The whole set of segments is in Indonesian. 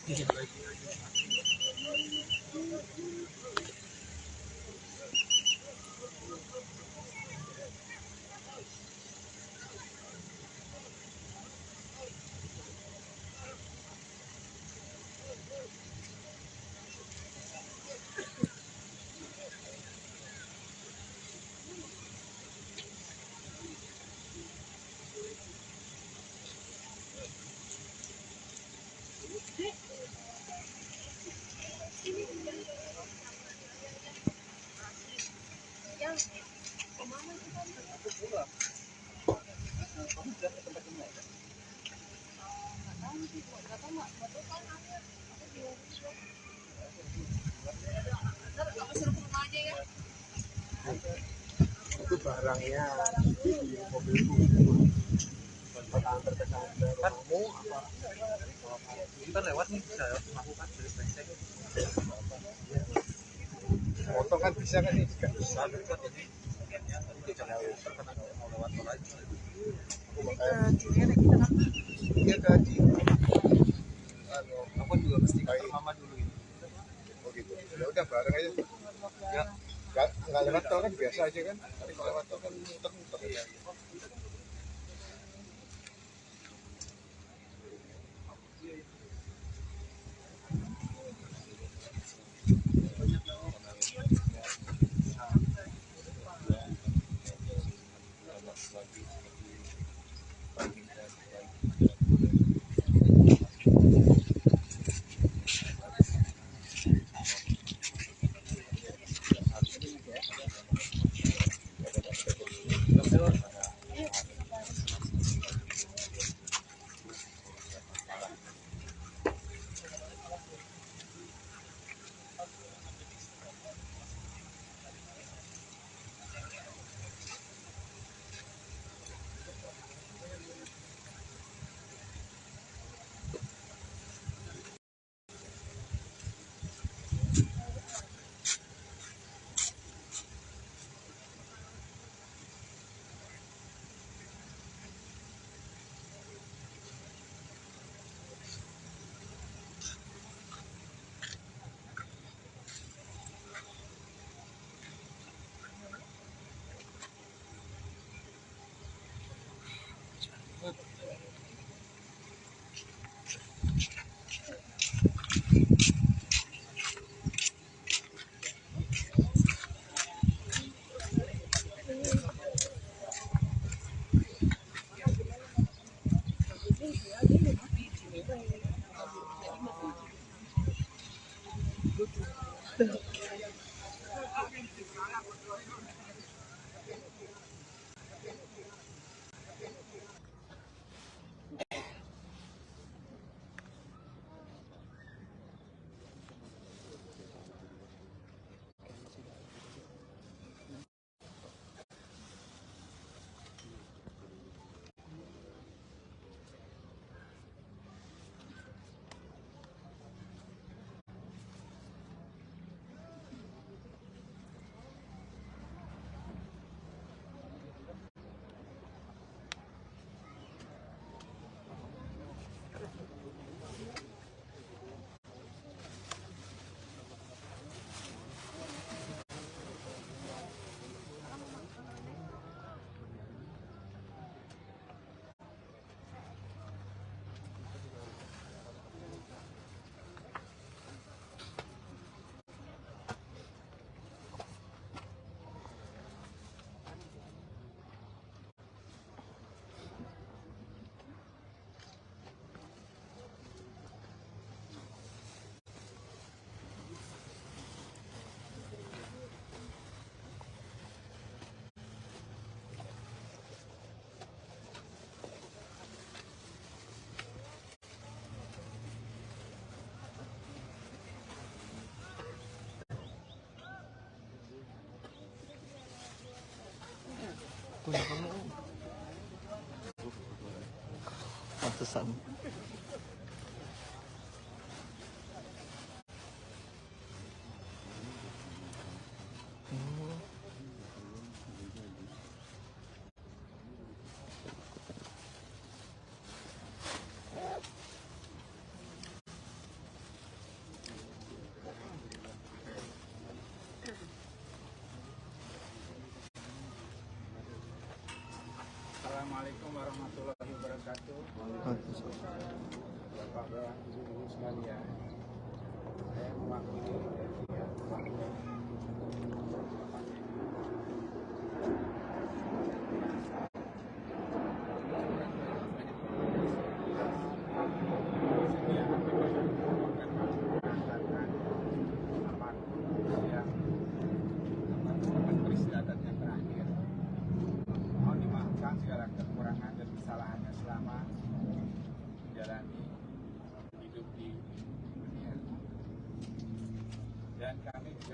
Itu barangnya di mobilku. Antar ke kamu apa? Kita lewat nih, bisa melakukan dari brengsek. Motor kan bisa kan nih? Gak bisa. Itu jangan karena mau lewat tol aja. Aku makanya iya tadi. Aku juga mesti ke mama dulu ini. Oh gitu. Ya udah bareng aja. Ya. Nggak lewat tol kan biasa aja kan. Tapi kalau lewat tol kan muter-muter. Iya. Pantesan.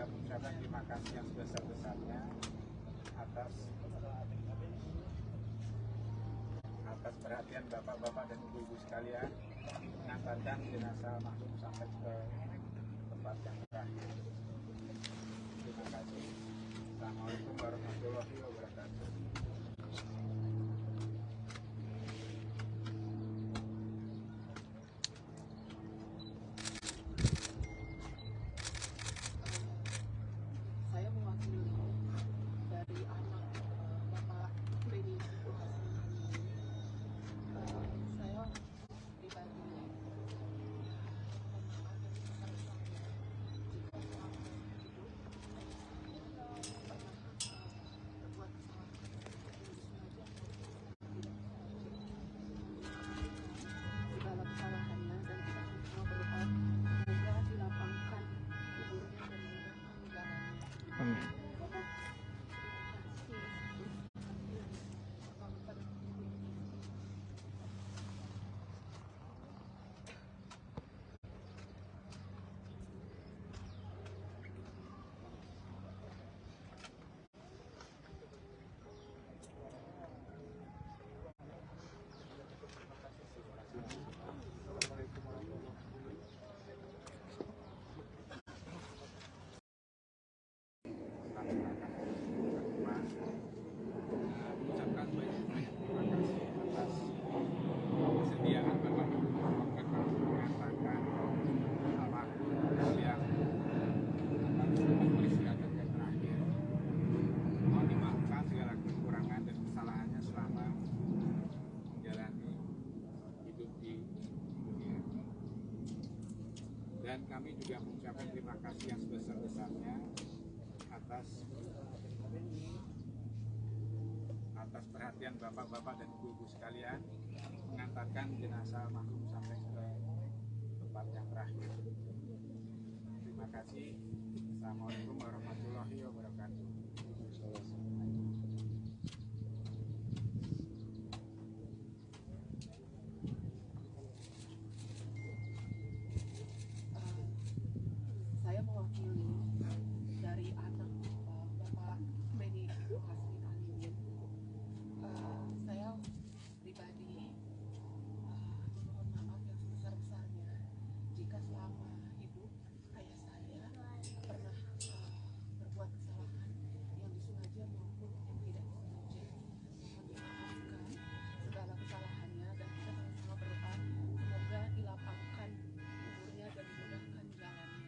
juga mengucapkan terima kasih yang sebesar-besarnya atas perhatian bapak-bapak dan ibu-ibu sekalian mengantarkan jenazah almarhum sampai ke tempat yang terakhir. Terima kasih. Assalamualaikum warahmatullahi wabarakatuh. Saya mewakili dari anak Bapak Benny Hasmi. Saya pribadi mohon maaf yang sebesar-besarnya jika selama hidup pernah berbuat kesalahan yang disengaja maupun tidak disengaja. Segala kesalahannya dan kita semua berdoa semoga dilapangkan kuburnya dan dimudahkan jalannya. Amin. Mengucapkan banyak-banyak terima kasih atas kesediaan Bapak Ibu mengantarkan almarhum yang beristirahat yang terakhir. Mohon dimaafkan segala kekurangan dan kesalahannya selama menjalani hidup di dunia. Dan kami juga mengucapkan terima kasih yang sebesar-besarnya atas perhatian bapak-bapak dan ibu-ibu sekalian mengantarkan jenazah almarhum sampai ke tempat yang terakhir. Terima kasih. Assalamualaikum warahmatullahi wabarakatuh. Saya mewakili dari anak Bapak Benny Hasmi Alimin. Saya pribadi mohon maaf yang sebesar-besarnya jika selama hidup ayah saya pernah berbuat kesalahan yang disengaja maupun yang tidak disengaja. Mohon dimaafkan segala kesalahannya dan kita sama-sama berdoa semoga dilapangkan kuburnya dan dimudahkan jalannya.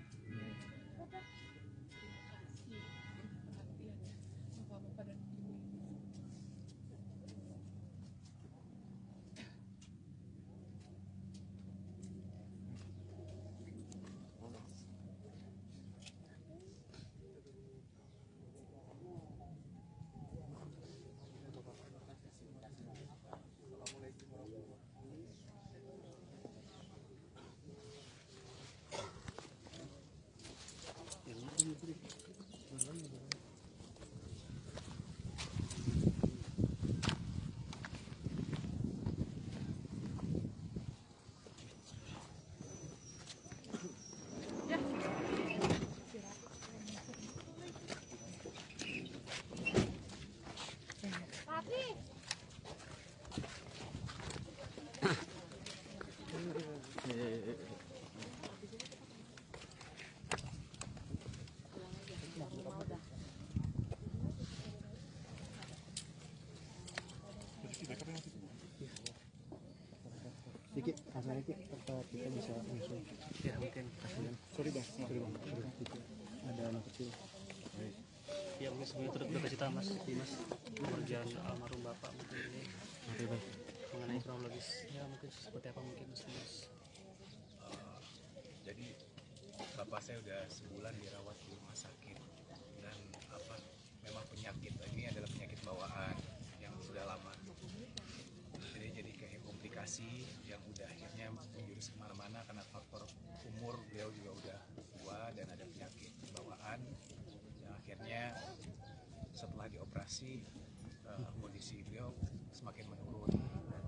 Terima kasih perhatiannya Bapak-bapak dan Ibu-ibu. Dikit, langsung dikit, apa kita bisa langsung? Ya mungkin. Sorry bang. Ada anak kecil. Ya mungkin sebelumnya turut berkecita mas Dimas kepergian almarhum bapak mungkin ini Oke bang. mengenai kronologis ya mungkin seperti apa mungkin mas Dimas. Jadi bapak saya udah sebulan dirawat di rumah sakit dan memang penyakit ini adalah penyakit bawaan yang sudah lama. Jadi kayak komplikasi yang udah akhirnya menjurus kemana-mana karena faktor umur, beliau juga udah tua dan ada penyakit bawaan yang akhirnya setelah dioperasi kondisi beliau semakin menurun dan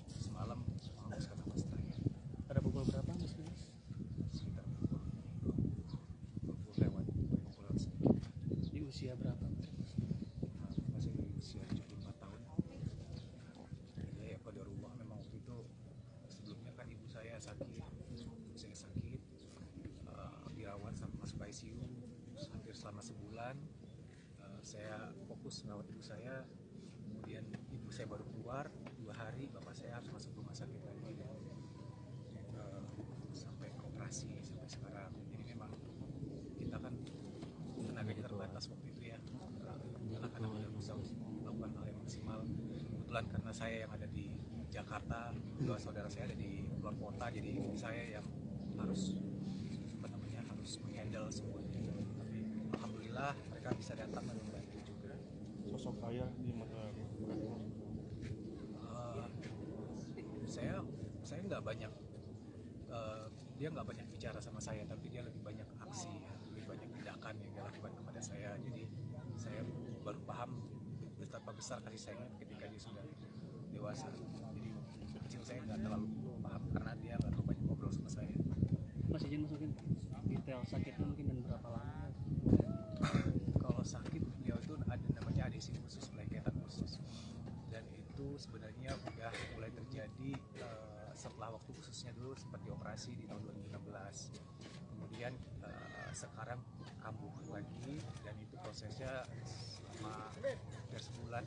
semalam menghembuskan nafas terakhir Pada pukul berapa mas Dimas? sekitar pukul usia berapa? Masih di usia 75 tahun. Ya qadarullah, memang waktu itu sebelumnya kan ibu saya sakit, dirawat sampai masuk ICU hampir selama sebulan. Saya fokus merawat ibu saya, kemudian ibu saya baru keluar 2 hari, bapak saya harus masuk rumah sakit lagi, sampai operasi sampai sekarang. Jadi memang kita kan tenaganya terbatas waktu itu ya, anak-anak tidak bisa melakukan hal yang maksimal. Kebetulan karena saya yang ada di Jakarta, dua saudara saya ada di luar kota, jadi saya yang harus harus menghandle semuanya. Tapi alhamdulillah mereka bisa datang dan membantu juga. Sosok ayah di mata saya nggak banyak, dia nggak banyak bicara sama saya, tapi dia lebih banyak aksi, lebih banyak tindakan yang dia lakukan kepada saya. Jadi saya baru paham betapa besar kasih sayangnya ketika dia sudah dewasa. Jadi kecil saya nggak terlalu paham karena dia nggak terlalu banyak ngobrol sama saya. Mas izin masukin detail sakitnya mungkin dan berapa lama? Kalau sakit beliau itu ada namanya adesi khusus, peleketan khusus, dan itu sebenarnya udah mulai terjadi setelah waktu khususnya dulu sempat dioperasi di tahun 2016. Kemudian sekarang kambuh lagi, dan itu prosesnya selama hampir sebulan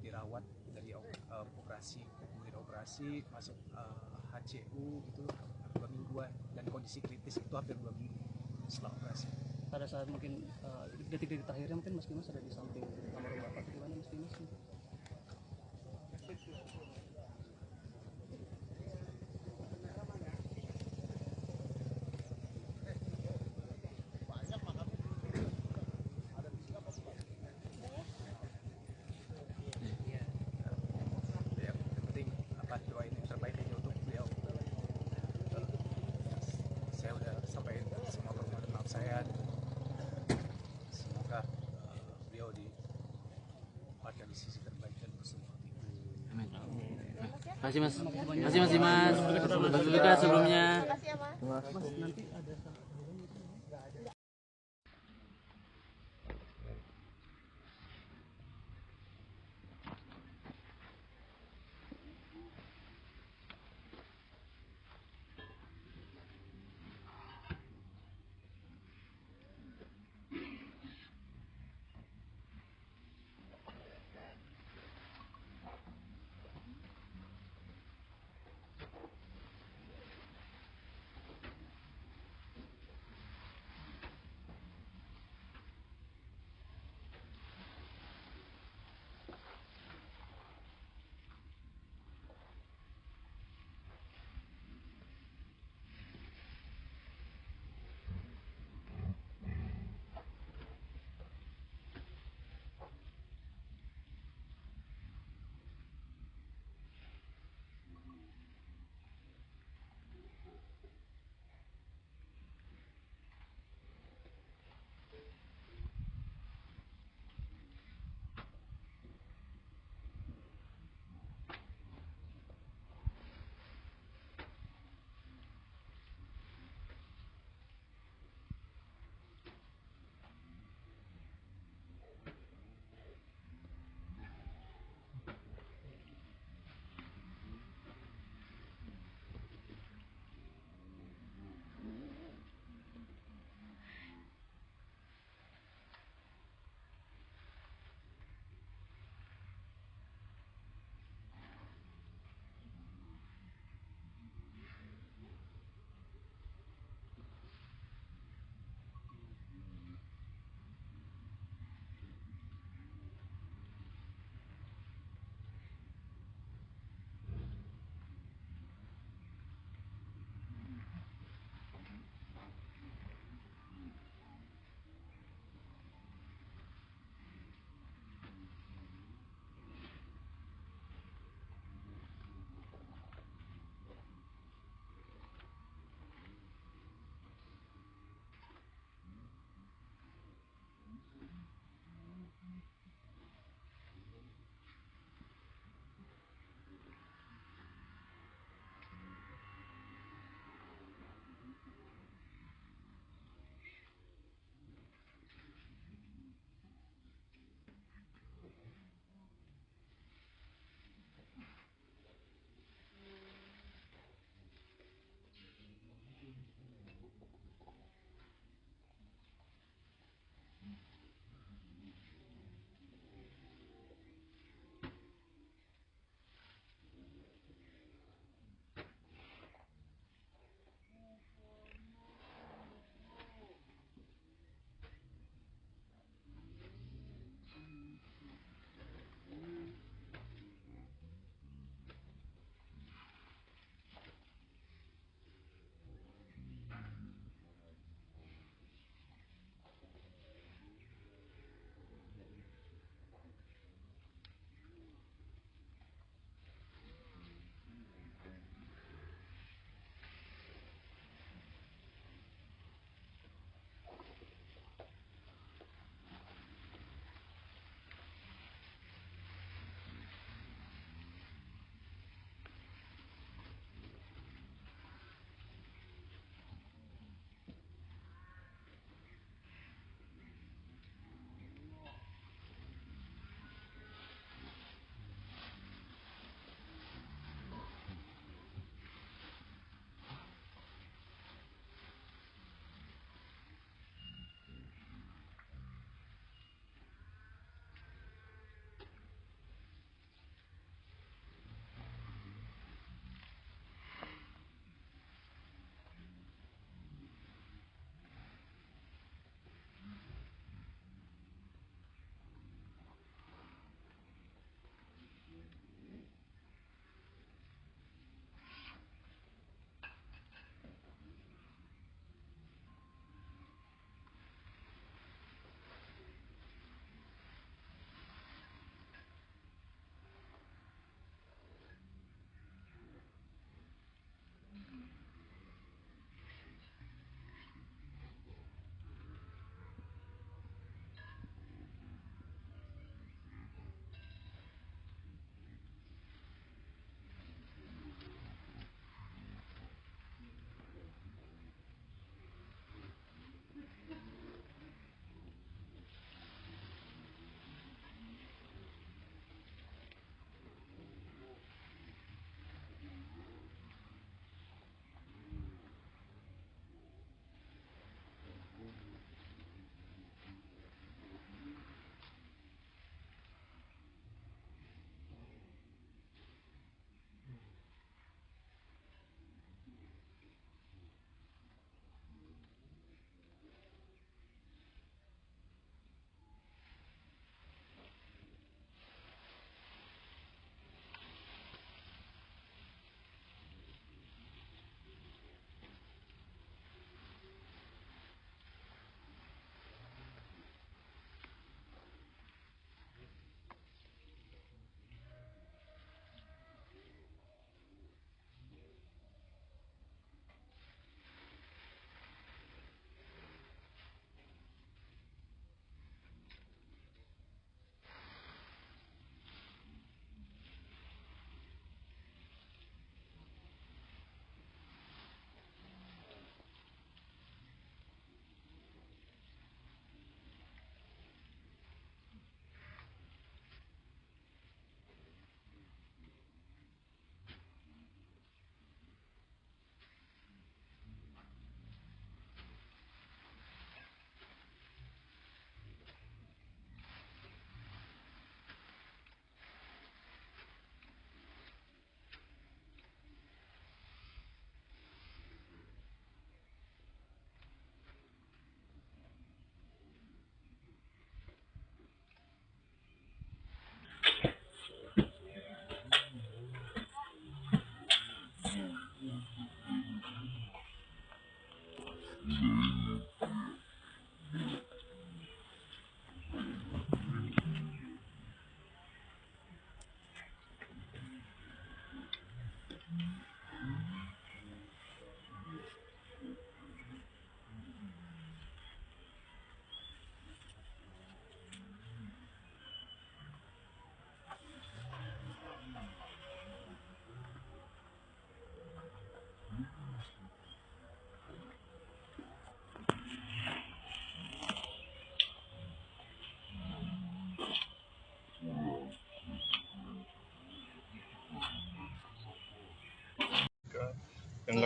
dirawat dari operasi, kemudian operasi masuk HCU itu 2 mingguan, dan kondisi kritis itu hampir 2 minggu setelah operasi. Pada saat mungkin detik-detik terakhirnya mungkin Mas Dimas ada di samping kamar bapak, gimana Mas Dimas? Yang penting doain yang terbaik aja untuk beliau. Saya udah sampaikan semua permohonan maaf saya. Semoga beliau ditempatkan di sisi terbaik dan bersemua. Amin. Terima kasih Mas. Terima kasih Mas Dimas. Juga sebelumnya. Makasih ya, Mas. Nanti ada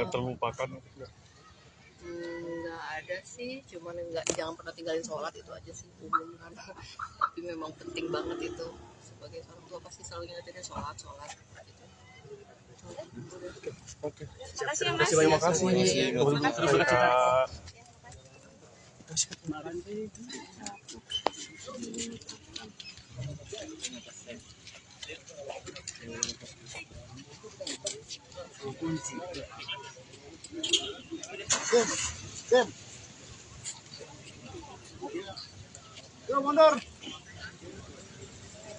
nggak terlupakan. Nggak ada sih, cuman nggak, jangan pernah tinggalin sholat, itu aja sih umum kan. Tapi memang penting banget itu, sebagai orang tua pasti selalu ingetin sholat gitu. Oke. Makasih ya, Mas. Terima kasih. Kak. Yuk mundur.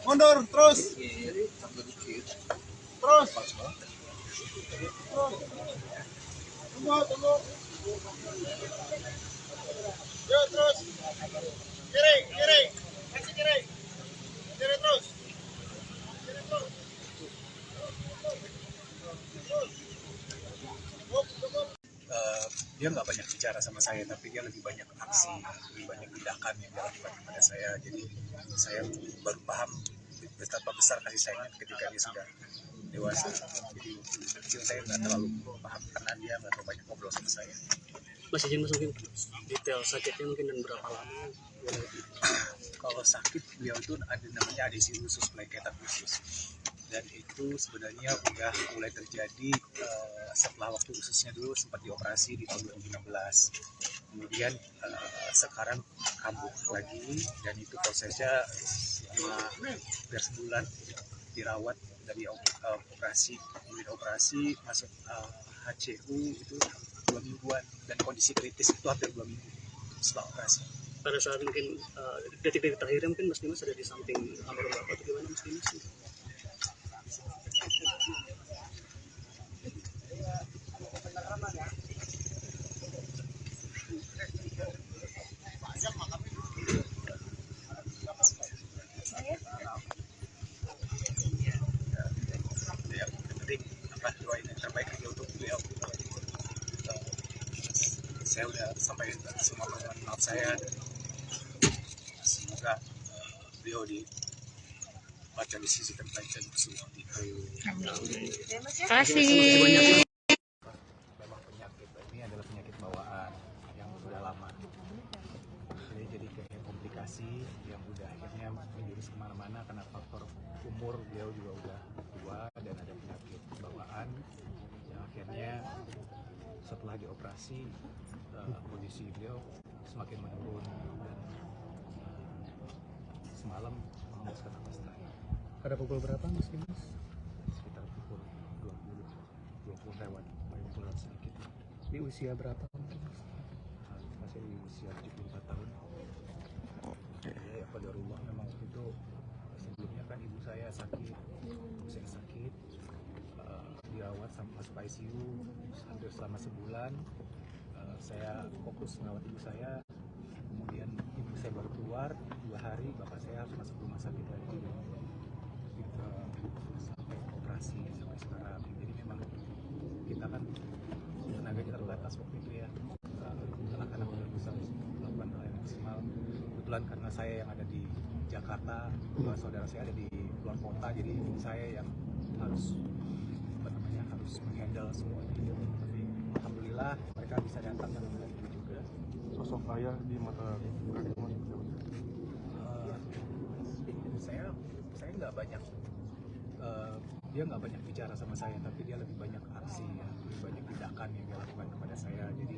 Mundur terus. Terus. Tunggu. Yuk terus. Kiri. Kasih kiri. Kiri terus. Dia nggak banyak bicara sama saya, tapi dia lebih banyak aksi, lebih banyak tindakan yang dilakukan kepada saya. Jadi saya baru paham betapa besar kasih sayangnya ketika dia sudah dewasa. Jadi kecil saya nggak terlalu paham karena dia nggak terlalu banyak ngobrol sama saya. Mas izin Mas, mungkin detail sakitnya mungkin dan berapa lama? Kalau sakit beliau itu ada namanya adesi usus, peleketan usus, dan itu sebenarnya udah mulai terjadi setelah waktu ususnya dulu sempat dioperasi di tahun 2016. Kemudian sekarang kambuh lagi, dan itu prosesnya selama hampir sebulan dirawat dari operasi, kemudian operasi masuk HCU itu 2 mingguan, dan kondisi kritis itu hampir 2 minggu setelah operasi. Pada saat mungkin detik-detik terakhirnya mungkin Mas Dimas ada di samping almarhum Bapak atau gimana Mas Dimas? Yang penting doain yang terbaik aja untuk beliau. Saya udah sampaikan semua permohonan maaf saya, dan semoga beliau dibaca di sisi terbaik dan semua itu. Kasih. Memang penyakit ini adalah penyakit bawaan yang sudah lama. Jadi kayak komplikasi yang udah akhirnya menjurus kemana-mana karena faktor umur, beliau juga udah tua dan ada penyakit bawaan yang akhirnya setelah dioperasi kondisi beliau semakin menurun, dan semalam menghembuskan napas terakhir. Pada pukul berapa Mas Dimas? Sekitar pukul 20 lewat, paling kurang sedikit. Di usia berapa? Masih di usia 74 tahun. Ya, qadarullah, memang waktu itu sebelumnya kan ibu saya sakit, dirawat sampai masuk ICU hampir selama sebulan. Saya fokus merawat ibu saya, kemudian ibu saya baru keluar 2 hari, bapak saya harus masuk rumah sakit lagi sampai operasi sampai sekarang. Jadi memang kita kan tenaganya terbatas waktu itu ya, anak-anak udah bisa melakukan hal yang maksimal. Kebetulan karena saya yang ada di Jakarta, saudara saya ada di luar kota, jadi saya yang harus menghandle semua itu. Tapi alhamdulillah mereka bisa datang dan membantu juga. Sosok ayah di mata kakek Mas. Saya nggak banyak, dia nggak banyak bicara sama saya, tapi dia lebih banyak aksi, ya, lebih banyak tindakan yang dia lakukan kepada saya. Jadi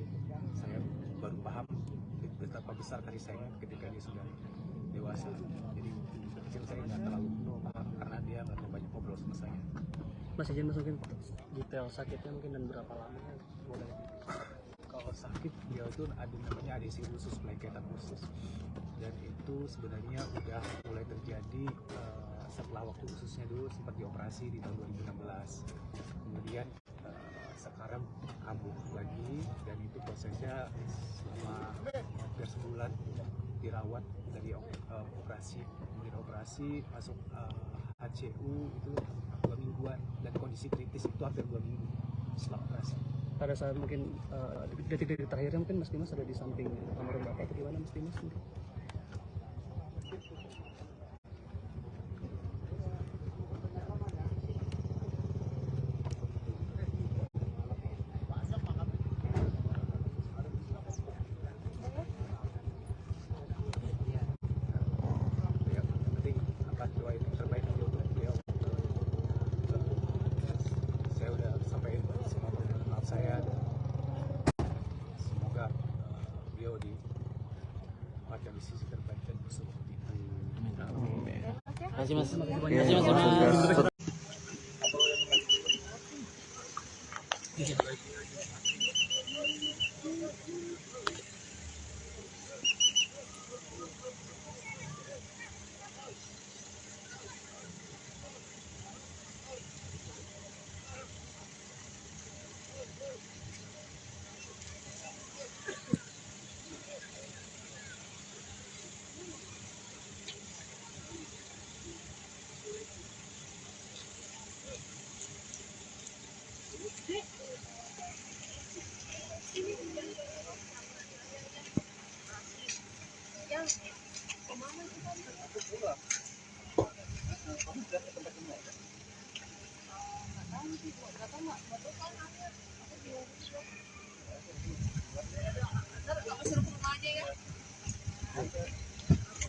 saya baru paham betapa besar kasih sayangnya ketika dia sudah dewasa. Jadi kecil saya nggak terlalu paham karena dia nggak terlalu banyak ngobrol sama saya. Mas izin Mas, mungkin detail sakitnya mungkin dan berapa lama? Kalau sakit beliau itu ada namanya adesi usus, peleketan usus, dan itu sebenarnya udah mulai terjadi setelah waktu ususnya dulu sempat dioperasi di tahun 2016. Kemudian sekarang kambuh lagi, dan itu prosesnya selama hampir sebulan dirawat dari operasi, kemudian operasi masuk HCU itu 2 mingguan, dan kondisi kritis itu hampir 2 minggu setelah operasi. Pada saat mungkin detik-detik terakhirnya mungkin Mas Dimas ada di samping almarhum Bapak atau gimana Mas Dimas? Terima kasih mas. Terima kasih mas.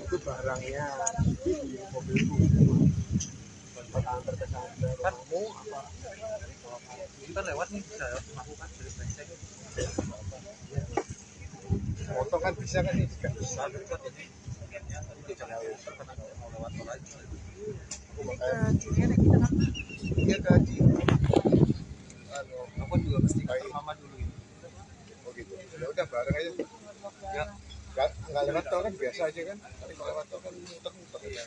Itu barangnya di mobilku. Antar ke sana kamu apa? Kita lewat nih bisa melakukan dari brengsek. Motor kan bisa kan ini juga bisa. Tadi dia jalan karena mau lewat tol aja. Aku makanya iya tadi. Aku juga mesti ke mama dulu ini. Oh gitu. Ya udah bareng aja. Ya nggak lewat tol kan biasa aja kan. Tapi kalau lewat tol kan muter-muter ya.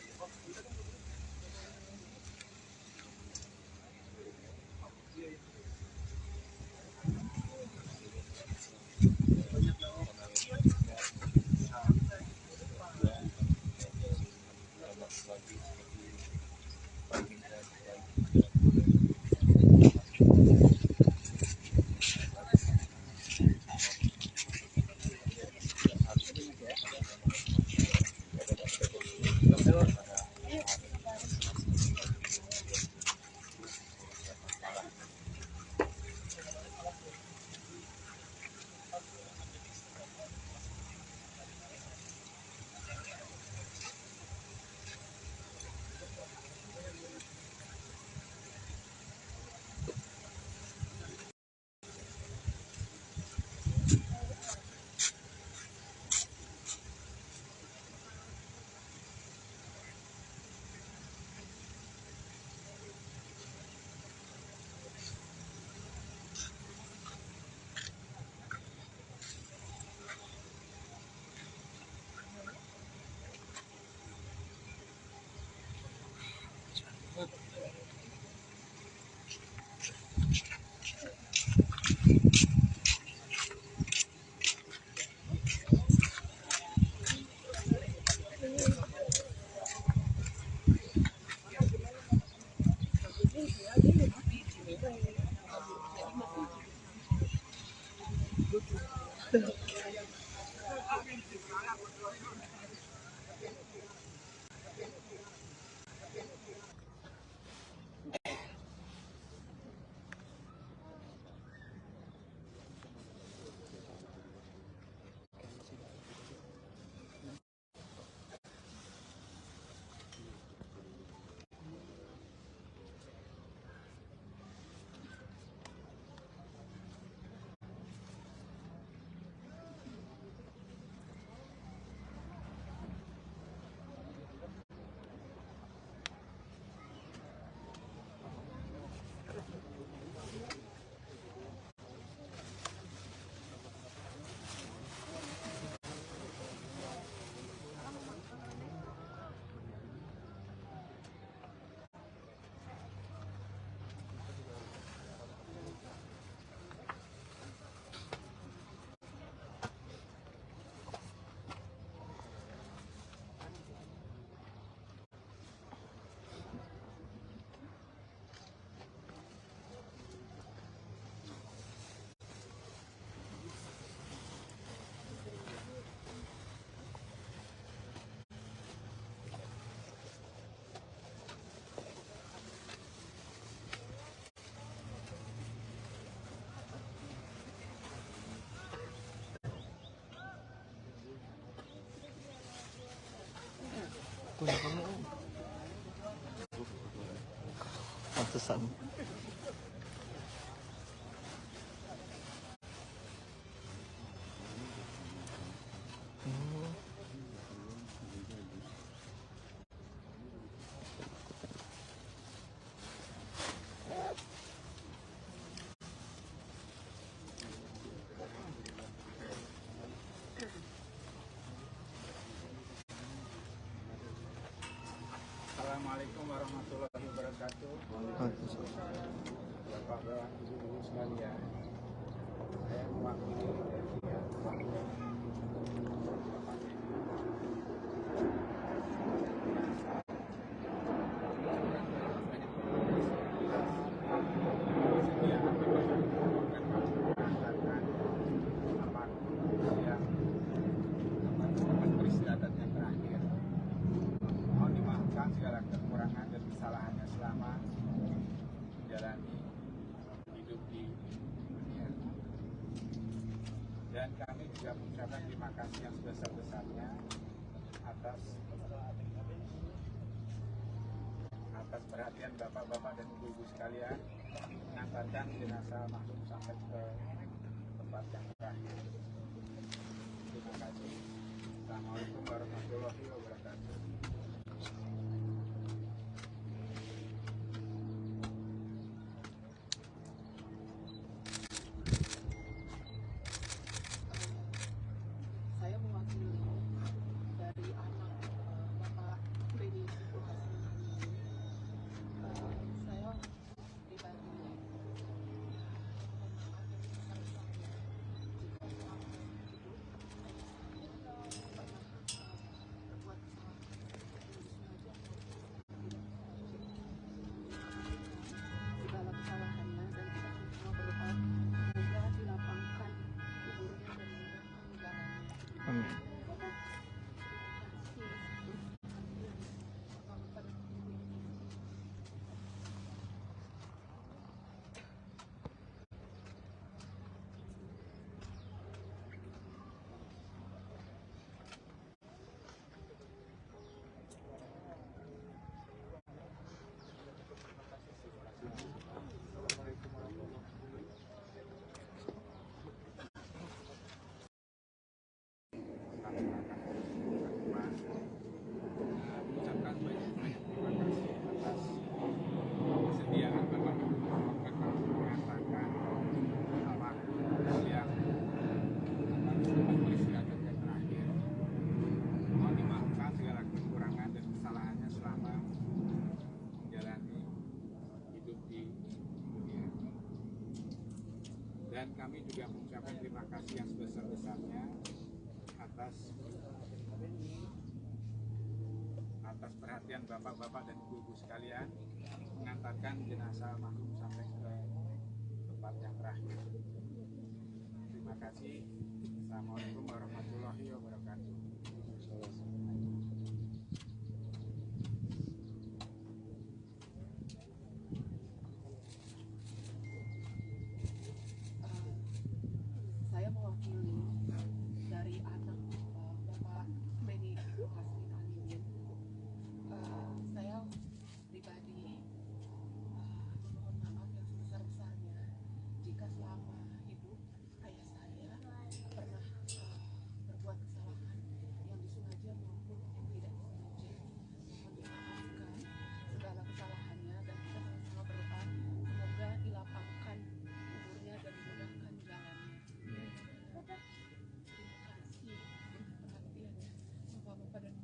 Pantesan. Assalamualaikum warahmatullahi wabarakatuh. Bapak-bapak, ibu-ibu sekalian, saya mewakili dari pihak keluarga Bapak yang terakhir. Mohon dimaafkan segala kekurangan dan kesalahannya selama menjalani hidup di dunia. Dan kami juga mengucapkan terima kasih yang sebesar-besarnya atas perhatian bapak-bapak dan ibu-ibu sekalian mengantarkan jenazah almarhum sampai ke tempat yang terakhir. Terima kasih. Assalamualaikum warahmatullahi wabarakatuh. Saya mewakili dari anak Bapak Beni Suhasmi. Saya pribadi mohon maaf yang sebesar-besarnya jika selama hidup pernah berbuat kesalahan yang disengaja segala kesalahannya, dan kita semua berdoa semoga dilapangkan kuburnya dan dimudahkan jalannya. Amin. Mengucapkan banyak-banyak terima kasih atas kesediaan Bapak Ibu mengantarkan almarhum yang beristirahat yang terakhir. Mohon dimaafkan segala kekurangan dan kesalahannya selama menjalani hidup di dunia. Dan kami juga mengucapkan terima kasih yang sebesar-besarnya atas perhatian bapak-bapak dan ibu-ibu sekalian mengantarkan jenazah almarhum sampai ke tempat yang terakhir. Terima kasih. Assalamualaikum warahmatullahi wabarakatuh. Saya mewakili dari anak Bapak Beni Suhasmi Alimin. Saya pribadi mohon maaf yang sebesar-besarnya jika selama hidup ayah saya pernah berbuat kesalahan yang disengaja maupun yang tidak disengaja. Mohon dimaafkan segala kesalahannya, dan kita sama-sama berdoa semoga dilapangkan kuburnya dan dimudahkan jalannya. Terima kasih perhatiannya Bapak-bapak dan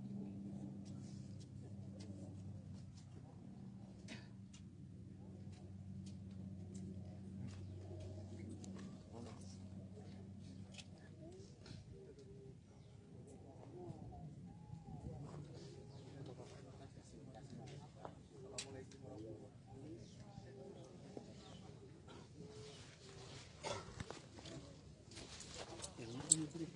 Ibu-ibu.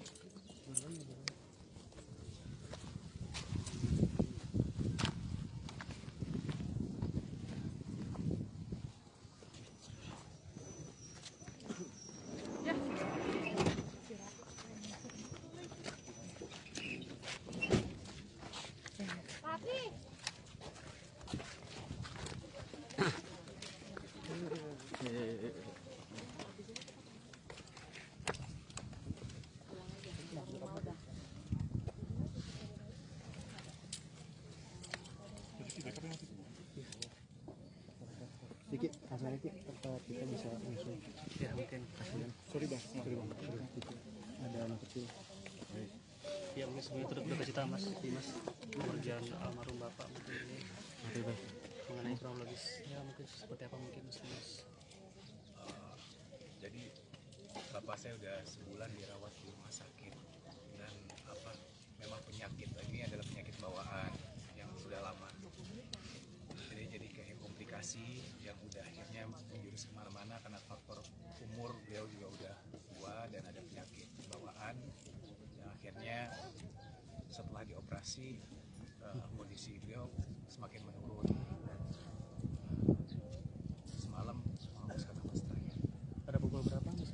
Dikit, kasar dikit, apa kita bisa langsung. Ya mungkin Sorry bang. Ada anak kecil. ya mungkin semuanya turut berduka cita mas Dimas kepergian almarhum bapak mungkin ini mengenai kronologis ya mungkin seperti apa mungkin Mas. Jadi bapak saya udah sebulan dirawat di rumah sakit dan memang penyakit ini adalah penyakit bawaan yang sudah lama. Jadi kayak komplikasi yang udah akhirnya menjurus kemana-mana karena faktor umur, beliau juga udah tua dan ada penyakit bawaan. Dan akhirnya setelah dioperasi kondisi beliau semakin menurun. Semalam menghembuskan nafas terakhir. Pada pukul berapa Mas?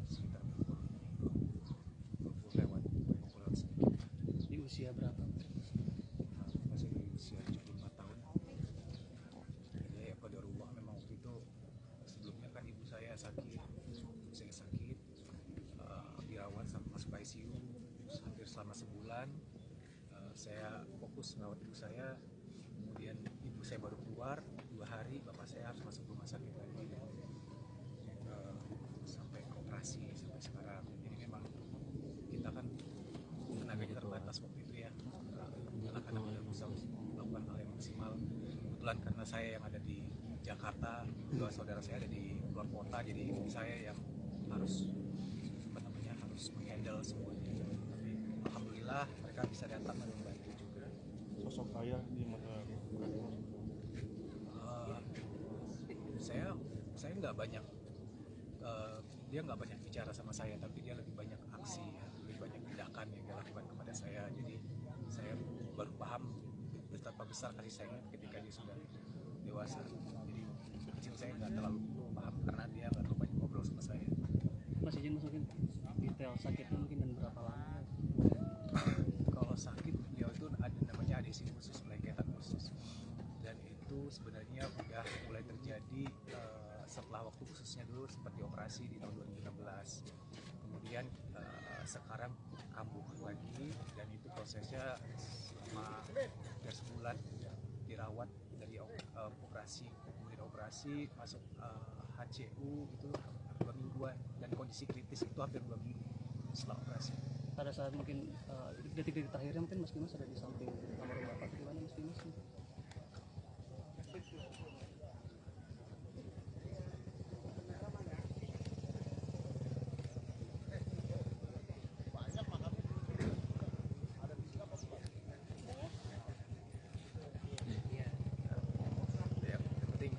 Sekitar pukul 20 lewat sedikit. Di usia berapa? Masih di usia 74 tahun. Ya qadarullah, memang waktu itu sebelumnya kan ibu saya sakit, dirawat sampai masuk ICU hampir selama sebulan. Saya fokus merawat ibu saya, kemudian ibu saya baru keluar 2 hari, bapak saya harus masuk rumah sakit lagi sampai operasi sampai sekarang. Jadi memang kita kan tenaganya terbatas waktu itu ya, anak-anak udah bisa melakukan hal yang maksimal. Kebetulan karena saya yang ada di Jakarta, dua saudara saya ada di luar kota, jadi saya yang harus harus menghandle semuanya. Tapi alhamdulillah mereka bisa datang dan membantu juga. Sosok ayah di mata saya nggak banyak, dia nggak banyak bicara sama saya, tapi dia lebih banyak aksi, lebih banyak tindakan yang dia lakukan kepada saya. Jadi saya baru paham betapa besar kasih sayangnya ketika dia sudah dewasa. Jadi kecil saya nggak terlalu paham karena dia nggak terlalu banyak ngobrol sama saya. Mas izin masukin detail sakitnya mungkin dan berapa lama? Kalau sakit beliau itu ada namanya adesi khusus, lengketan khusus, dan itu sebenarnya udah mulai terjadi setelah waktu khususnya dulu sempat dioperasi di tahun 2016. Kemudian sekarang kambuh lagi dan itu prosesnya selama hampir sebulan dirawat dari operasi, kemudian operasi masuk HCU itu 2 mingguan dan kondisi kritis itu hampir 2 minggu setelah operasi. Pada saat mungkin detik-detik terakhirnya mungkin Mas Dimas ada di samping almarhum bapak, gimana Mas Dimas? Yang penting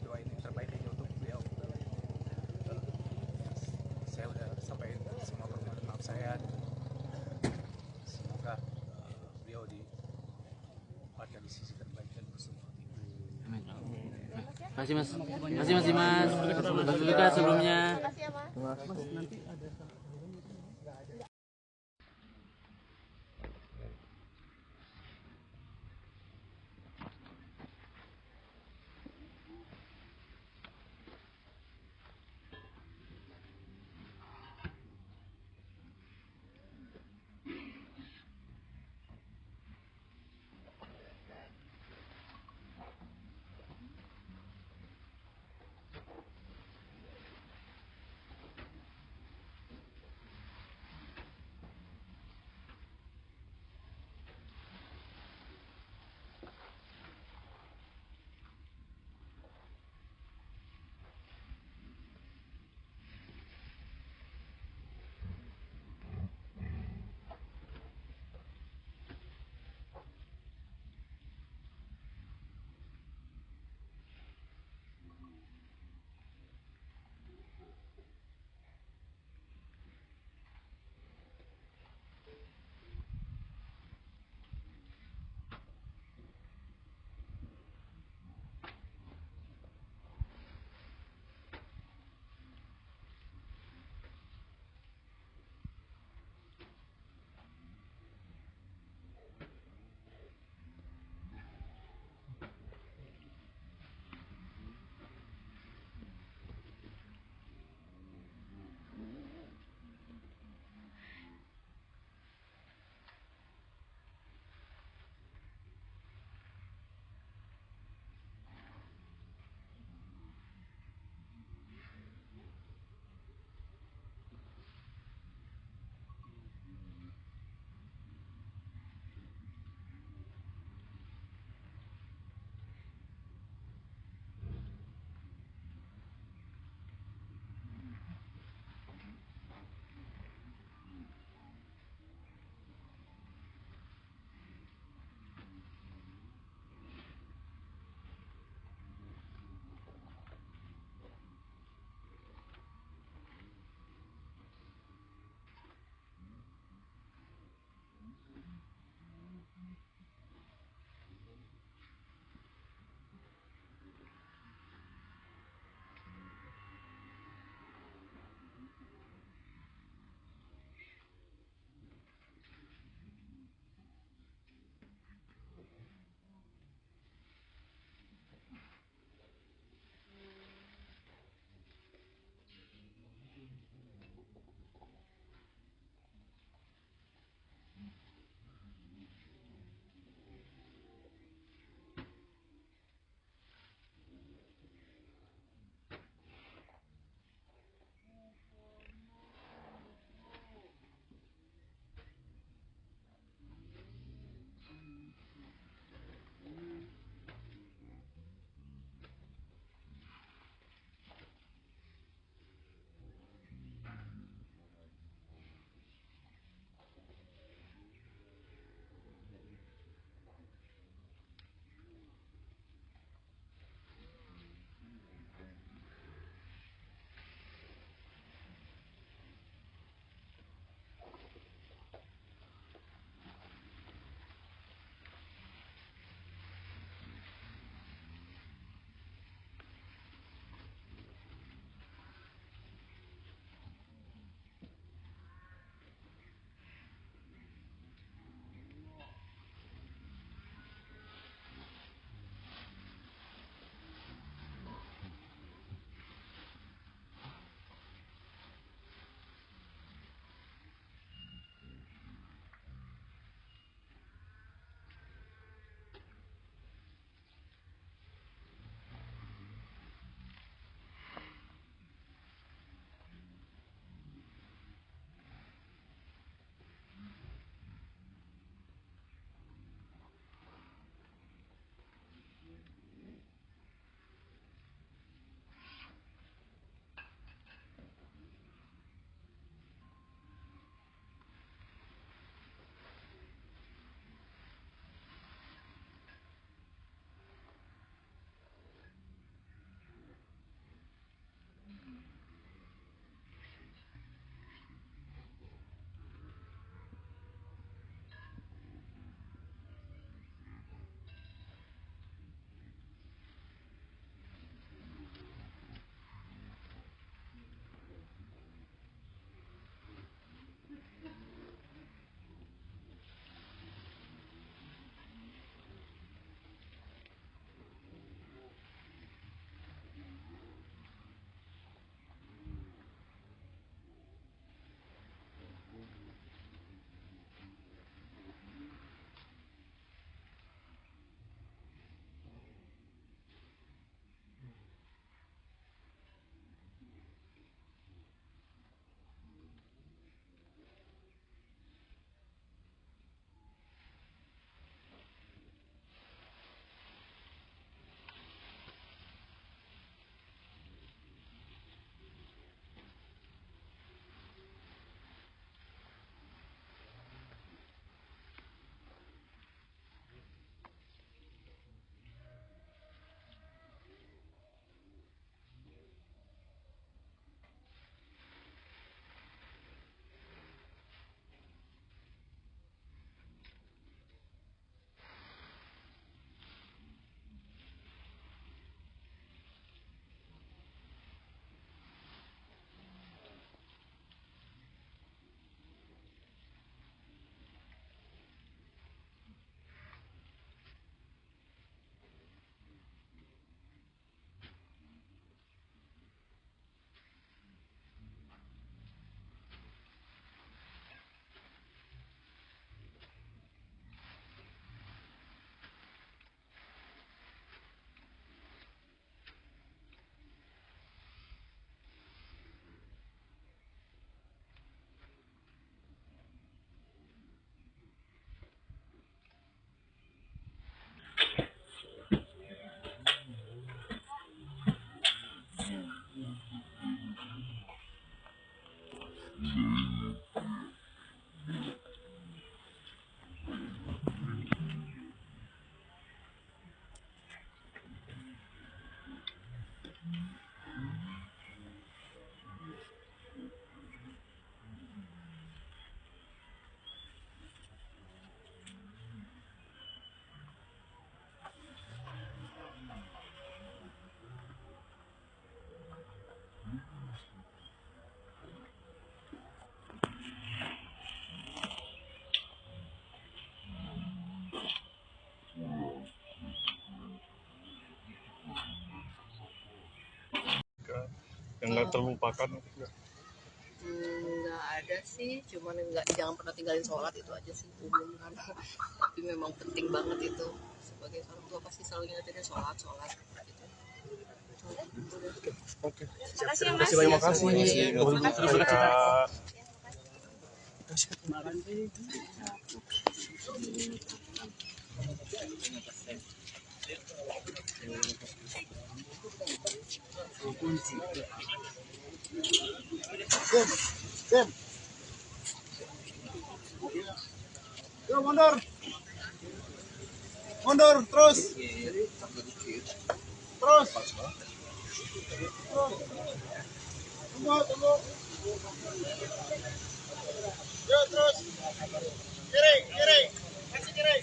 doain yang terbaik aja untuk beliau. Saya udah sampaikan semua permohonan maaf saya. Semoga beliau ditempatkan di sisi terbaik dan bersama. Amin. Terima kasih Mas. Terima kasih Mas Dimas. Berterima sebelumnya. Mas nanti ada yang nggak terlupakan? Nggak ada sih, cuman jangan pernah tinggalin sholat itu aja sih umum kan. Tapi memang penting banget itu, sebagai orang tua pasti selalu ngingetin sholat gitu. Oke. Terima kasih ya Mas. Terima kasih. Yuk mundur. Mundur terus. Terus. Tunggu. Yuk terus. Kiri. Kasih kiri.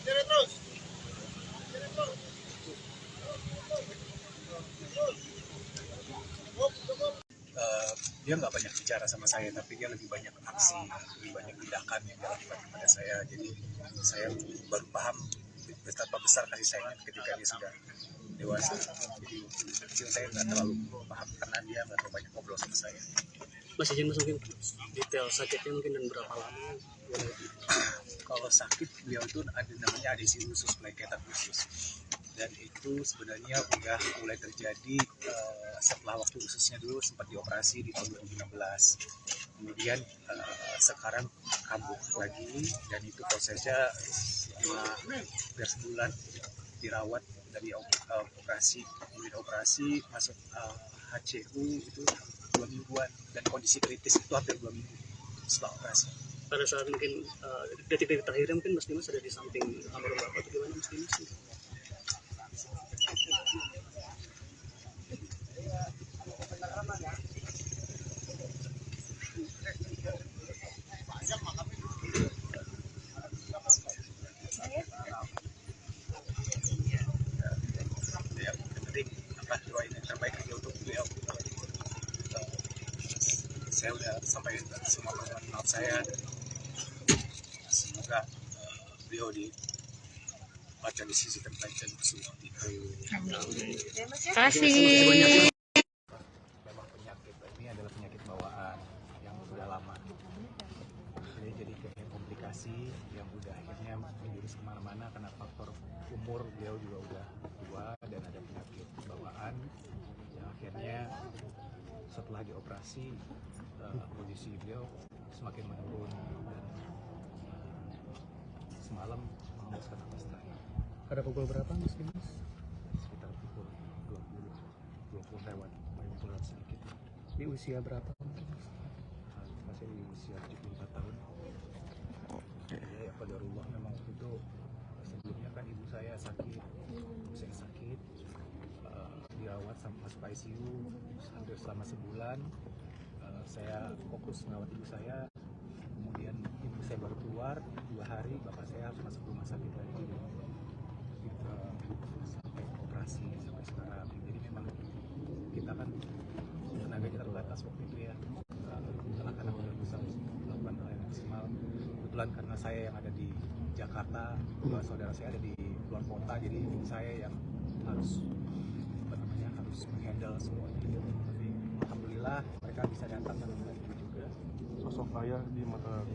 Kiri terus. Dia nggak banyak bicara sama saya, tapi dia lebih banyak aksi, lebih banyak tindakan yang dia lakukan kepada saya. Jadi saya baru paham betapa besar kasih sayangnya ketika dia sudah dewasa. Jadi kecil saya nggak terlalu paham karena dia nggak terlalu banyak ngobrol sama saya. Mas izin masukin detail sakitnya mungkin dan berapa lama? Kalau sakit beliau itu ada namanya adesi usus, peleketan usus, dan itu sebenarnya udah mulai terjadi setelah waktu ususnya dulu sempat dioperasi di tahun 2016. Kemudian sekarang kambuh lagi, dan itu prosesnya hampir sebulan dirawat dari operasi, kemudian operasi masuk HCU itu 2 mingguan, dan kondisi kritis itu hampir 2 minggu setelah operasi. Pada saat mungkin detik-detik terakhirnya mungkin Mas Dimas ada di samping almarhum Bapak atau gimana Mas Dimas? Yang penting doain yang terbaik aja untuk beliau. Saya udah sampaikan semua permohonan maaf saya, dan semoga beliau dibaca di sisi terbaik dan seperti itu. Kasih. Memang penyakit ini adalah penyakit bawaan yang sudah lama. Jadi kayak komplikasi yang udah akhirnya menjurus kemana-mana karena faktor umur. Beliau juga udah tua dan ada penyakit bawaan yang akhirnya setelah dioperasi kondisi beliau semakin menurun, dan semalam menghembuskan nafas terakhir. Pada pukul berapa Mas Dimas? Sekitar pukul 20 lewat sedikit. Di usia berapa? Masih di usia 74 tahun. Ya qadarullah, memang waktu itu sebelumnya kan ibu saya sakit, dirawat sampai masuk ICU hampir selama sebulan. Saya fokus merawat ibu saya, kemudian ibu saya baru keluar 2 hari, bapak saya harus masuk rumah sakit lagi sampai operasi sampai sekarang. Jadi memang kita kan tenaga kita terbatas waktu itu ya, anak-anak udah bisa melakukan hal yang maksimal. Kebetulan karena saya yang ada di Jakarta, dua saudara saya ada di luar kota, jadi saya yang harus menghandle semuanya. Tapi alhamdulillah mereka bisa datang dan membantu juga. Sosok ayah di mata